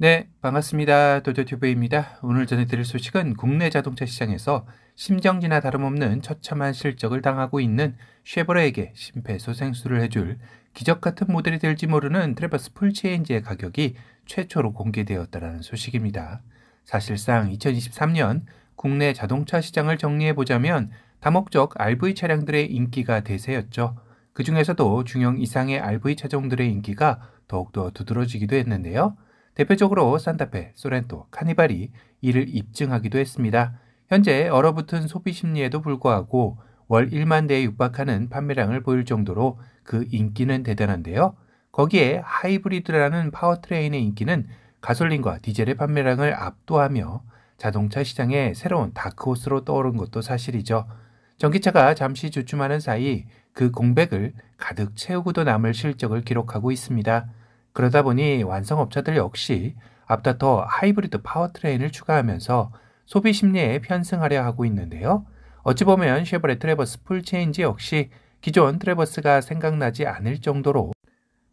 네, 반갑습니다. 도도튜브입니다. 오늘 전해드릴 소식은 국내 자동차 시장에서 심정지나 다름없는 처참한 실적을 당하고 있는 쉐보레에게 심폐소생술을 해줄 기적 같은 모델이 될지 모르는 트래버스 풀체인지의 가격이 최초로 공개되었다는 소식입니다. 사실상 2023년 국내 자동차 시장을 정리해보자면 다목적 RV 차량들의 인기가 대세였죠. 그 중에서도 중형 이상의 RV 차종들의 인기가 더욱더 두드러지기도 했는데요. 대표적으로 산타페, 소렌토, 카니발이 이를 입증하기도 했습니다. 현재 얼어붙은 소비 심리에도 불구하고 월 1만 대에 육박하는 판매량을 보일 정도로 그 인기는 대단한데요. 거기에 하이브리드라는 파워트레인의 인기는 가솔린과 디젤의 판매량을 압도하며 자동차 시장의 새로운 다크호스로 떠오른 것도 사실이죠. 전기차가 잠시 주춤하는 사이 그 공백을 가득 채우고도 남을 실적을 기록하고 있습니다. 그러다 보니 완성업체들 역시 앞다퉈 하이브리드 파워트레인을 추가하면서 소비 심리에 편승하려 하고 있는데요. 어찌 보면 쉐보레 트래버스 풀체인지 역시 기존 트래버스가 생각나지 않을 정도로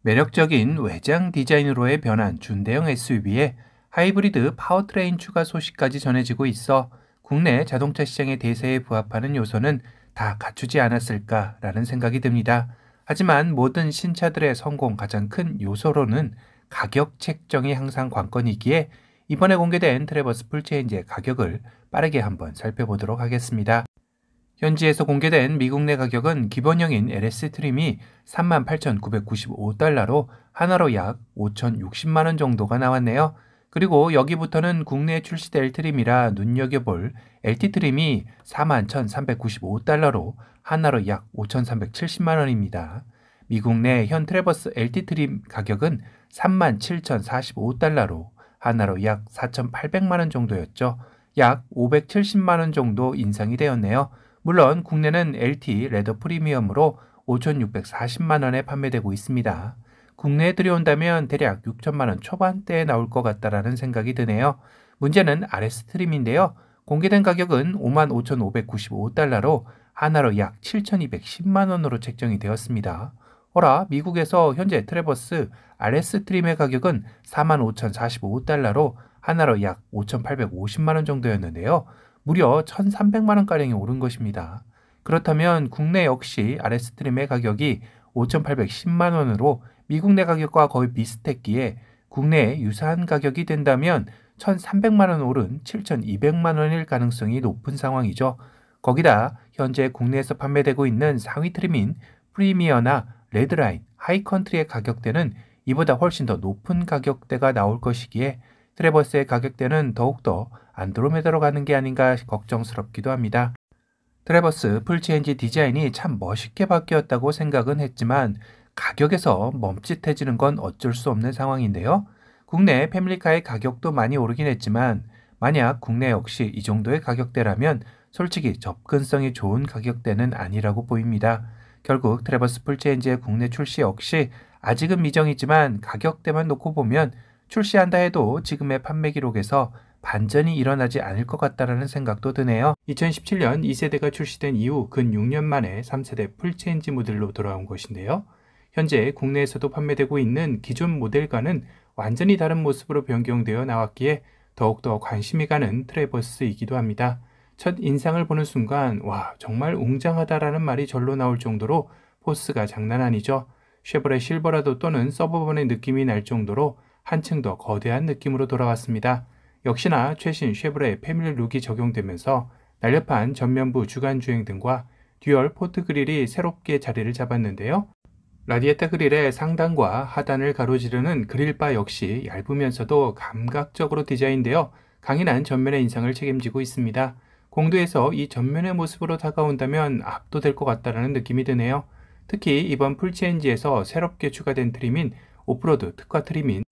매력적인 외장 디자인으로의 변한 준대형 SUV에 하이브리드 파워트레인 추가 소식까지 전해지고 있어 국내 자동차 시장의 대세에 부합하는 요소는 다 갖추지 않았을까라는 생각이 듭니다. 하지만 모든 신차들의 성공 가장 큰 요소로는 가격 책정이 항상 관건이기에 이번에 공개된 트래버스 풀체인지의 가격을 빠르게 한번 살펴보도록 하겠습니다. 현지에서 공개된 미국 내 가격은 기본형인 LS 트림이 38,995달러로 하나로 약 5,060만 원 정도가 나왔네요. 그리고 여기부터는 국내에 출시될 트림이라 눈여겨볼 LT 트림이 41,395달러로 하나로 약 5,370만 원입니다. 미국 내 현 트래버스 LT 트림 가격은 37,045달러로 하나로 약 4,800만 원 정도였죠. 약 570만 원 정도 인상이 되었네요. 물론 국내는 LT 레더 프리미엄으로 5,640만 원에 판매되고 있습니다. 국내에 들여온다면 대략 6천만 원 초반대에 나올 것 같다라는 생각이 드네요. 문제는 RS 트림인데요. 공개된 가격은 55,595달러로 하나로 약 7,210만 원으로 책정이 되었습니다. 어라, 미국에서 현재 트래버스 RS 트림의 가격은 45,045달러로 하나로 약 5,850만 원 정도였는데요. 무려 1,300만 원가량이 오른 것입니다. 그렇다면 국내 역시 RS 트림의 가격이 5,810만 원으로 미국 내 가격과 거의 비슷했기에 국내에 유사한 가격이 된다면 1,300만 원 오른 7,200만 원일 가능성이 높은 상황이죠. 거기다 현재 국내에서 판매되고 있는 상위 트림인 프리미어나 레드라인, 하이컨트리의 가격대는 이보다 훨씬 더 높은 가격대가 나올 것이기에 트래버스의 가격대는 더욱더 안드로메다로 가는 게 아닌가 걱정스럽기도 합니다. 트래버스 풀체인지 디자인이 참 멋있게 바뀌었다고 생각은 했지만 가격에서 멈칫해지는 건 어쩔 수 없는 상황인데요. 국내 패밀리카의 가격도 많이 오르긴 했지만 만약 국내 역시 이 정도의 가격대라면 솔직히 접근성이 좋은 가격대는 아니라고 보입니다. 결국 트래버스 풀체인지의 국내 출시 역시 아직은 미정이지만 가격대만 놓고 보면 출시한다 해도 지금의 판매 기록에서 반전이 일어나지 않을 것 같다라는 생각도 드네요. 2017년 2세대가 출시된 이후 근 6년 만에 3세대 풀체인지 모델로 돌아온 것인데요. 현재 국내에서도 판매되고 있는 기존 모델과는 완전히 다른 모습으로 변경되어 나왔기에 더욱더 관심이 가는 트래버스이기도 합니다. 첫 인상을 보는 순간 와, 정말 웅장하다라는 말이 절로 나올 정도로 포스가 장난 아니죠. 쉐보레 실버라도 또는 서버번의 느낌이 날 정도로 한층 더 거대한 느낌으로 돌아왔습니다. 역시나 최신 쉐보레 패밀리 룩이 적용되면서 날렵한 전면부 주간 주행 등과 듀얼 포트 그릴이 새롭게 자리를 잡았는데요. 라디에타 그릴의 상단과 하단을 가로지르는 그릴바 역시 얇으면서도 감각적으로 디자인되어 강인한 전면의 인상을 책임지고 있습니다. 공도에서 이 전면의 모습으로 다가온다면 압도될 것 같다는 느낌이 드네요. 특히 이번 풀체인지에서 새롭게 추가된 트림인 오프로드 특화 트림인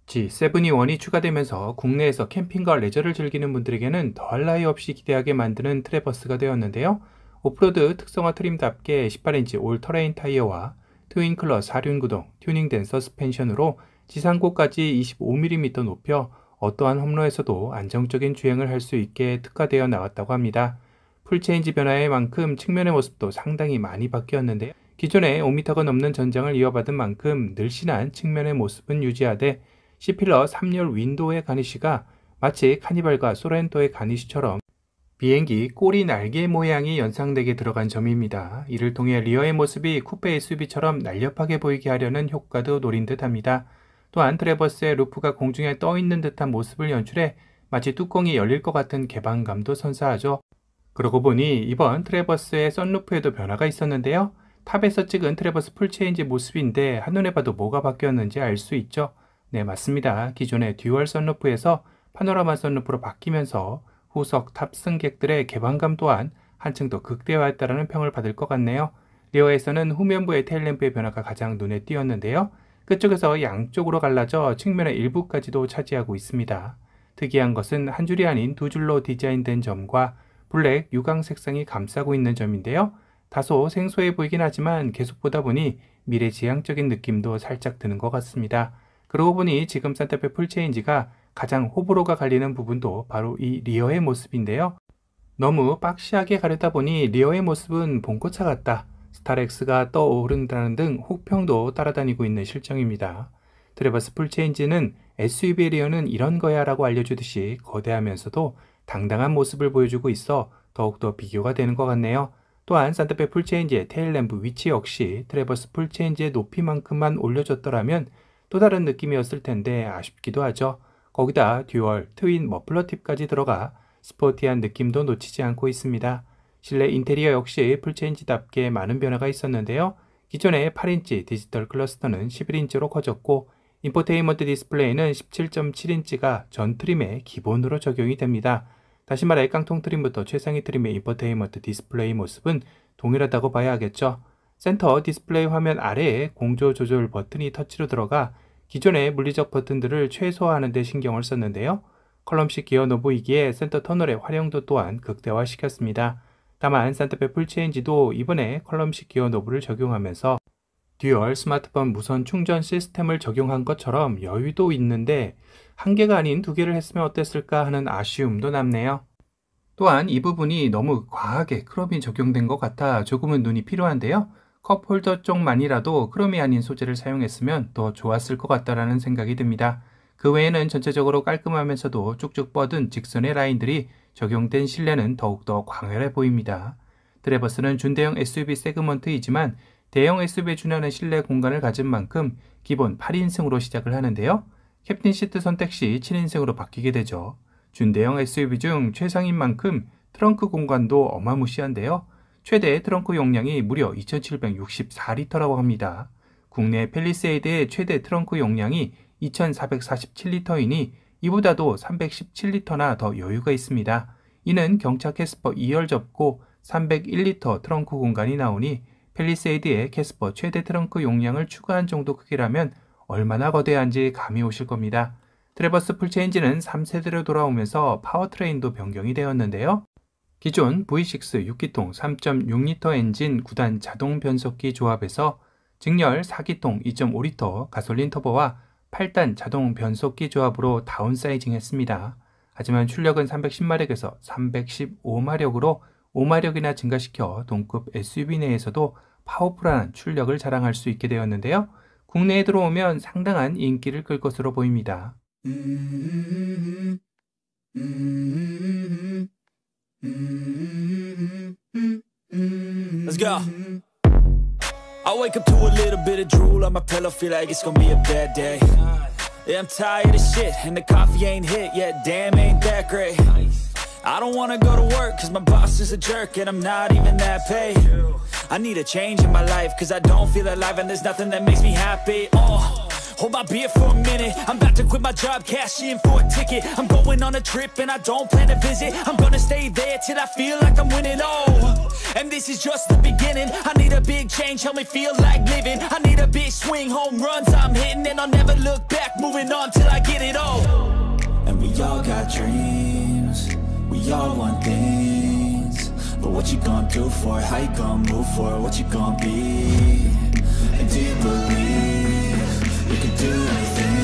G721이 추가되면서 국내에서 캠핑과 레저를 즐기는 분들에게는 더할 나위 없이 기대하게 만드는 트래버스가 되었는데요. 오프로드 특성화 트림답게 18인치 올 터레인 타이어와 트윈클러 4륜 구동, 튜닝된 서스펜션으로 지상고까지 25mm 높여 어떠한 험로에서도 안정적인 주행을 할 수 있게 특화되어 나왔다고 합니다. 풀체인지 변화의 만큼 측면의 모습도 상당히 많이 바뀌었는데 기존에 5m가 넘는 전장을 이어받은 만큼 늘씬한 측면의 모습은 유지하되 C필러 3열 윈도우의 가니쉬가 마치 카니발과 소렌토의 가니쉬처럼 비행기 꼬리 날개 모양이 연상되게 들어간 점입니다. 이를 통해 리어의 모습이 쿠페 SUV처럼 날렵하게 보이게 하려는 효과도 노린 듯합니다. 또한 트래버스의 루프가 공중에 떠있는 듯한 모습을 연출해 마치 뚜껑이 열릴 것 같은 개방감도 선사하죠. 그러고 보니 이번 트래버스의 썬루프에도 변화가 있었는데요. 탑에서 찍은 트래버스 풀체인지 모습인데 한눈에 봐도 뭐가 바뀌었는지 알 수 있죠. 네, 맞습니다. 기존의 듀얼 썬루프에서 파노라마 썬루프로 바뀌면서 후석 탑승객들의 개방감 또한 한층 더 극대화했다는 평을 받을 것 같네요. 리어에서는 후면부의 테일램프의 변화가 가장 눈에 띄었는데요. 끝쪽에서 양쪽으로 갈라져 측면의 일부까지도 차지하고 있습니다. 특이한 것은 한 줄이 아닌 두 줄로 디자인된 점과 블랙 유광 색상이 감싸고 있는 점인데요. 다소 생소해 보이긴 하지만 계속 보다 보니 미래지향적인 느낌도 살짝 드는 것 같습니다. 그러고 보니 지금 산타페 풀체인지가 가장 호불호가 갈리는 부분도 바로 이 리어의 모습인데요. 너무 박시하게 가려다 보니 리어의 모습은 봄꽃차 같다, 스타렉스가 떠오른다는 등 혹평도 따라다니고 있는 실정입니다. 트래버스 풀체인지는 SUV의 리어는 이런 거야 라고 알려주듯이 거대하면서도 당당한 모습을 보여주고 있어 더욱더 비교가 되는 것 같네요. 또한 산타페 풀체인지의 테일램프 위치 역시 트래버스 풀체인지의 높이만큼만 올려줬더라면 또 다른 느낌이었을 텐데 아쉽기도 하죠. 거기다 듀얼, 트윈 머플러 팁까지 들어가 스포티한 느낌도 놓치지 않고 있습니다. 실내 인테리어 역시 풀체인지답게 많은 변화가 있었는데요. 기존의 8인치 디지털 클러스터는 11인치로 커졌고 인포테인먼트 디스플레이는 17.7인치가 전 트림에 기본으로 적용이 됩니다. 다시 말해 깡통 트림부터 최상위 트림의 인포테인먼트 디스플레이 모습은 동일하다고 봐야 하겠죠. 센터 디스플레이 화면 아래에 공조 조절 버튼이 터치로 들어가 기존의 물리적 버튼들을 최소화하는 데 신경을 썼는데요. 컬럼식 기어 노브이기에 센터 터널의 활용도 또한 극대화시켰습니다. 다만 산타페 풀체인지도 이번에 컬럼식 기어 노브를 적용하면서 듀얼 스마트폰 무선 충전 시스템을 적용한 것처럼 여유도 있는데 한 개가 아닌 두 개를 했으면 어땠을까 하는 아쉬움도 남네요. 또한 이 부분이 너무 과하게 크롬이 적용된 것 같아 조금은 눈이 필요한데요. 컵홀더 쪽만이라도 크롬이 아닌 소재를 사용했으면 더 좋았을 것 같다라는 생각이 듭니다. 그 외에는 전체적으로 깔끔하면서도 쭉쭉 뻗은 직선의 라인들이 적용된 실내는 더욱더 광활해 보입니다. 트래버스는 준대형 SUV 세그먼트이지만 대형 SUV에 준하는 실내 공간을 가진 만큼 기본 8인승으로 시작을 하는데요. 캡틴 시트 선택 시 7인승으로 바뀌게 되죠. 준대형 SUV 중 최상인 만큼 트렁크 공간도 어마무시한데요. 최대 트렁크 용량이 무려 2764리터라고 합니다. 국내 팰리세이드의 최대 트렁크 용량이 2447리터이니 이보다도 317리터나 더 여유가 있습니다. 이는 경차 캐스퍼 2열 접고 301리터 트렁크 공간이 나오니 팰리세이드의 캐스퍼 최대 트렁크 용량을 추가한 정도 크기라면 얼마나 거대한지 감이 오실 겁니다. 트래버스 풀체인지는 3세대로 돌아오면서 파워트레인도 변경이 되었는데요. 기존 V6 6기통 3.6리터 엔진 9단 자동 변속기 조합에서 직렬 4기통 2.5리터 가솔린 터보와 8단 자동 변속기 조합으로 다운사이징 했습니다. 하지만 출력은 310마력에서 315마력으로 5마력이나 증가시켜 동급 SUV 내에서도 파워풀한 출력을 자랑할 수 있게 되었는데요. 국내에 들어오면 상당한 인기를 끌 것으로 보입니다. Let's go. I wake up to a little bit of drool on my pillow, feel like it's gonna be a bad day. Yeah, I'm tired of shit, and the coffee ain't hit yet, damn, ain't that great. I don't wanna go to work, cause my boss is a jerk, and I'm not even that paid. I need a change in my life, cause I don't feel alive, and there's nothing that makes me happy. Hold my beer for a minute, I'm about to quit my job, cash in for a ticket. I'm going on a trip and I don't plan to visit. I'm gonna stay there till I feel like I'm winning, and this is just the beginning. I need a big change, help me feel like living. I need a big swing, home runs I'm hitting, and I'll never look back, moving on till I get it all. And we all got dreams, we all want things, but what you gonna do for it? How you gonna move for it? What you gonna be? And do you believe you can do anything?